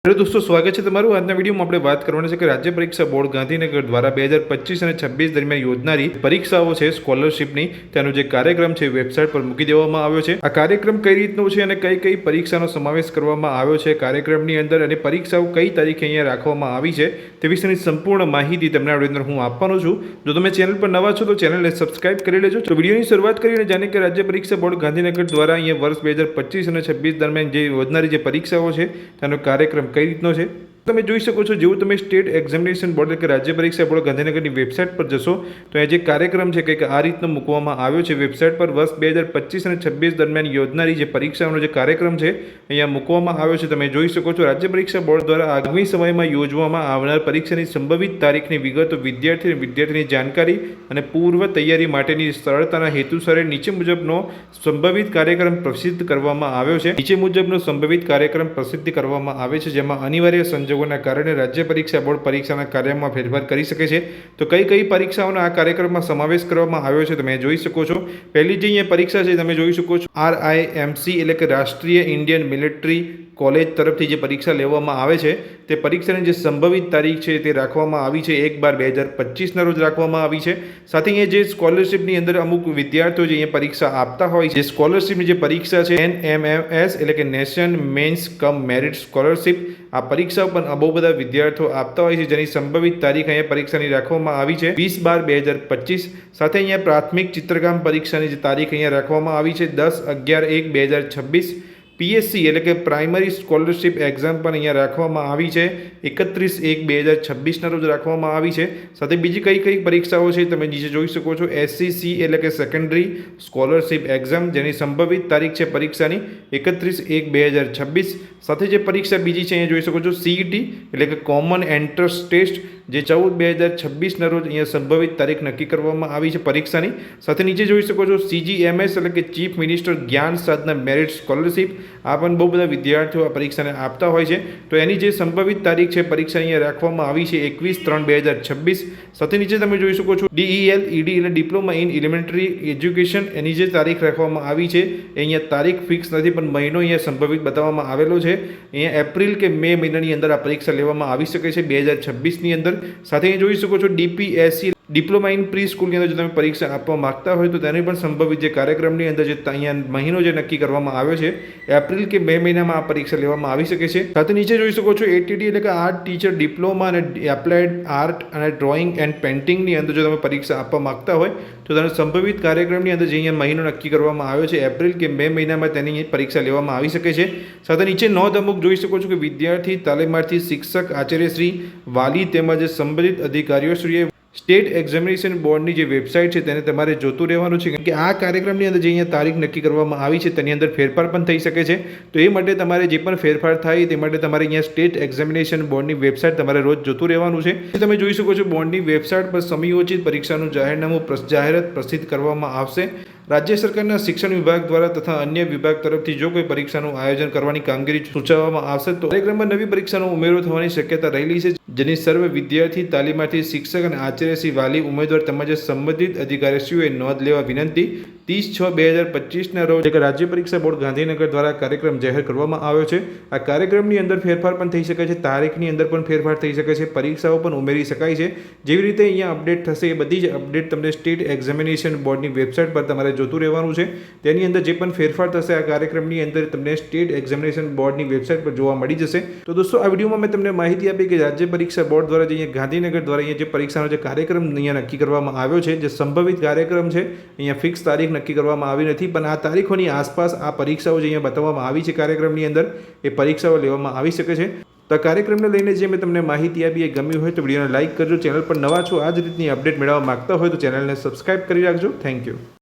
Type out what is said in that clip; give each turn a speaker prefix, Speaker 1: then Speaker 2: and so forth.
Speaker 1: Hello दोस्तों, स्वागत है તમારું આજના વિડીયોમાં આપણે વાત કરવાની છે કે રાજ્ય પરીક્ષા બોર્ડ ગાંધીનગર દ્વારા 2025 અને 26 દરમિયાન યોજનારી પરીક્ષાઓ છે સ્કોલરશિપની તેનો જે કાર્યક્રમ છે વેબસાઇટ પર મૂકી દેવામાં આવ્યો છે। આ કાર્યક્રમ કઈ રીતનો છે અને કઈ કઈ પરીક્ષાનો સમાવેશ કરવામાં આવ્યો છે કાર્યક્રમની અંદર અને પરીક્ષાઓ કઈ તારીખે અહીંયા રાખવામાં આવી છે તે વિશેની સંપૂર્ણ માહિતી તમને આ વિડીયોની અંદર હું આપવાનો છું। જો તમે ચેનલ પર નવા છો તો ચેનલને સબસ્ક્રાઇબ કરી લેજો। તો વિડીયોની શરૂઆત કરીને જાણીએ કે રાજ્ય પરીક્ષા બોર્ડ ગાંધીનગર દ્વારા અહીંયા વર્ષ 2025 અને 26 દરમિયાન જે યોજનારી જે પરીક્ષાઓ છે તેનો કાર્યક્રમ કઈ રીતનો છે તમે જોઈ શકો છો। જેવું તમે સ્ટેટ એક્ઝામિનેશન બોર્ડ એટલે કે રાજ્ય પરીક્ષા બોર્ડ ગાંધીનગરની વેબસાઇટ પર જશો તો એ જે કાર્યક્રમ છે કંઈક આ રીતનો મૂકવામાં આવ્યો છે વેબસાઇટ પર। વર્ષ 2025 અને 26 દરમિયાન યોજનારી જે પરીક્ષાઓનો જે કાર્યક્રમ છે અહીંયા મૂકવામાં આવ્યો છે। તમે જોઈ શકો છો રાજ્ય પરીક્ષા બોર્ડ દ્વારા આગામી સમયમાં યોજવામાં આવનાર પરીક્ષાની સંભવિત તારીખની વિગતો વિદ્યાર્થીની જાણકારી અને પૂર્વ તૈયારી માટેની સરળતાના હેતુસર નીચે મુજબનો સંભવિત કાર્યક્રમ પ્રસિદ્ધ કરવામાં આવ્યો છે। નીચે મુજબનો સંભવિત કાર્યક્રમ પ્રસિદ્ધ કરવામાં આવે છે જેમાં અનિવાર્ય સંજોગોના કારણે રાજ્ય પરીક્ષા બોર્ડ પરીક્ષાના કાર્યમાં ફેરફાર કરી શકે છે। તો કઈ પરીક્ષાઓનો આ કાર્યક્રમમાં સમાવેશ કરવામાં આવ્યો છે તમે જોઈ શકો છો। પહેલી જે અહીંયા પરીક્ષા છે તમે જોઈ શકો છો RIMC એટલે કે રાષ્ટ્રીય ઇન્ડિયન મિલિટરી કોલેજ તરફથી જે પરીક્ષા લેવામાં આવે છે તે પરીક્ષાની જે સંભવિત તારીખ છે તે રાખવામાં આવી છે 1/12/2025 રોજ રાખવામાં આવી છે। સાથે અહીંયા જે સ્કોલરશિપની અંદર અમુક વિદ્યાર્થીઓ જે અહીંયા પરીક્ષા આપતા હોય છે સ્કોલરશિપની જે પરીક્ષા છે NMMS એટલે કે nation means cum merit scholarship આ પરીક્ષા પણ બહુ બધા વિદ્યાર્થીઓ આપતા હોય છે જેની સંભવિત તારીખ અહીંયા પરીક્ષાની રાખવામાં આવી છે 20/12/2025। સાથે અહીંયા પ્રાથમિક ચિત્રકામ પરીક્ષાની જે તારીખ અહીંયા રાખવામાં આવી છે 10/11/2026। PSC એટલે કે પ્રાઇમરી સ્કોલરશિપ એક્ઝામ પણ અહીંયા રાખવામાં આવી છે 31/1/2026 રોજ રાખવામાં આવી છે। સાથે બીજી કઈ પરીક્ષાઓ છે તમે નીચે જોઈ શકો છો SCC એટલે કે સેકન્ડરી સ્કોલરશિપ એક્ઝામ જેની સંભવિત તારીખ છે પરીક્ષાની 31/1/2026। સાથે જે પરીક્ષા બીજી છે અહીંયા જોઈ શકો છો CET એટલે કે કોમન એન્ટ્રન્સ ટેસ્ટ જે 14/2026 રોજ અહીંયા સંભવિત તારીખ નક્કી કરવામાં આવી છે પરીક્ષાની। સાથે નીચે જોઈ શકો છો CGMS એટલે કે ચીફ મિનિસ્ટર જ્ઞાન સાધના મેરિટ સ્કોલરશિપ આ પણ બહુ બધા વિદ્યાર્થીઓ આ પરીક્ષાને આપતા હોય છે તો એની જે સંભવિત તારીખ છે પરીક્ષા અહીંયા રાખવામાં આવી છે 21/3/2026। સાથે નીચે તમે જોઈ શકો છો DEL ED એટલે ડિપ્લોમા ઇન એલિમેન્ટરી એજ્યુકેશન એની જે તારીખ રાખવામાં આવી છે એ અહીંયા તારીખ ફિક્સ નથી પણ મહિનો અહીંયા સંભવિત બતાવવામાં આવેલો છે। અહીંયા એપ્રિલ કે મે મહિનાની અંદર આ પરીક્ષા લેવામાં આવી શકે છે 2026ની અંદર। સાથે અહીં જોઈ શકો છો DPSC ડિપ્લોમા ઇન પ્રી સ્કૂલની અંદર જો તમે પરીક્ષા આપવા માંગતા હોય તો તેની પણ સંભવિત જે કાર્યક્રમની અંદર જે અહીંયા મહિનો જે નક્કી કરવામાં આવ્યો છે એપ્રિલ કે મે મહિનામાં આ પરીક્ષા લેવામાં આવી શકે છે। સાથે નીચે જોઈ શકો છો ATT એટલે કે આર્ટ ટીચર ડિપ્લોમા અને એપ્લાઇડ આર્ટ અને ડ્રોઈંગ એન્ડ પેઇન્ટિંગની અંદર જો તમે પરીક્ષા આપવા માંગતા હોય તો તેનો સંભવિત કાર્યક્રમની અંદર જે અહીંયા મહિનો નક્કી કરવામાં આવ્યો છે એપ્રિલ કે મે મહિનામાં તેની પરીક્ષા લેવામાં આવી શકે છે। સાથે નીચે નોંધ અમુક જોઈ શકો છો કે વિદ્યાર્થી તાલીમાર્થી શિક્ષક આચાર્યશ્રી વાલી તેમજ સંબંધિત અધિકારીઓશ્રીએ સ્ટેટ એક્ઝામિનેશન બોર્ડની જે વેબસાઇટ છે તેને તમારે જોતું રહેવાનું છે કે આ કાર્યક્રમની અંદર જે અહીંયા તારીખ નક્કી કરવામાં આવી છે તેની અંદર ફેરફાર પણ થઈ શકે છે। તો એ માટે તમારે જે પણ ફેરફાર થાય તે માટે તમારે અહીંયા સ્ટેટ એક્ઝામિનેશન બોર્ડની વેબસાઇટ તમારે રોજ જોતું રહેવાનું છે। તમે જોઈ શકો છો બોર્ડની વેબસાઇટ પર સમયોજિત પરીક્ષાનું જાહેરાત પ્રસિદ્ધ કરવામાં આવશે। રાજ્ય સરકારના શિક્ષણ વિભાગ દ્વારા તથા અન્ય વિભાગ તરફથી જો કોઈ પરીક્ષાનું આયોજન કરવાની કામગીરી સૂચવવામાં આવશે તો કાર્યક્રમમાં નવી પરીક્ષાનો ઉમેરો થવાની શક્યતા રહેલી છે જેની સર્વ વિદ્યાર્થી તાલીમાર્થી શિક્ષક અને આચાર્યશ્રી વાલી ઉમેદવાર તેમજ સંબંધિત અધિકારીશ્રીઓએ નોંધ લેવા વિનંતી। 30/6/2025 રોજ રાજ્ય પરીક્ષા બોર્ડ ગાંધીનગર દ્વારા કાર્યક્રમ જાહેર કરવામાં આવ્યો છે। આ કાર્યક્રમની અંદર ફેરફાર પણ થઈ શકે છે તારીખની અંદર પણ ફેરફાર થઈ શકે છે પરીક્ષાઓ પણ ઉમેરી શકાય છે। જેવી રીતે અહીંયા અપડેટ થશે એ બધી જ અપડેટ તમને સ્ટેટ એક્ઝામિનેશન બોર્ડની વેબસાઇટ પર તમારે જોતું રહેવાનું છે। તેની અંદર જે પણ ફેરફાર થશે આ કાર્યક્રમની અંદર તમને સ્ટેટ એક્ઝામિનેશન બોર્ડની વેબસાઇટ પર જોવા મળી જશે। તો દોસ્તો આ વિડીયોમાં મેં તમને માહિતી આપી કે રાજ્ય પરીક્ષા બોર્ડ દ્વારા જે અહીંયા ગાંધીનગર દ્વારા અહીંયા જે પરીક્ષાનો જે કાર્યક્રમ અહીંયા નક્કી કરવામાં આવ્યો છે જે સંભવિત કાર્યક્રમ છે અહીંયા ફિક્સ તારીખ નક્કી કરવામાં આવી નથી પણ આ તારીખોની આસપાસ આ પરીક્ષાઓ જે અહીંયા બતાવવામાં આવી છે કાર્યક્રમની અંદર એ પરીક્ષાઓ લેવામાં આવી શકે છે। તો કાર્યક્રમને લઈને જે મેં તમને માહિતી આપી એ ગમ્યું હોય તો વિડીયોને લાઇક કરજો। ચેનલ પર નવા છો આ જ રીતની અપડેટ મેળવવા માંગતા હોય તો ચેનલને સબસ્ક્રાઇબ કરી રાખજો। Thank you.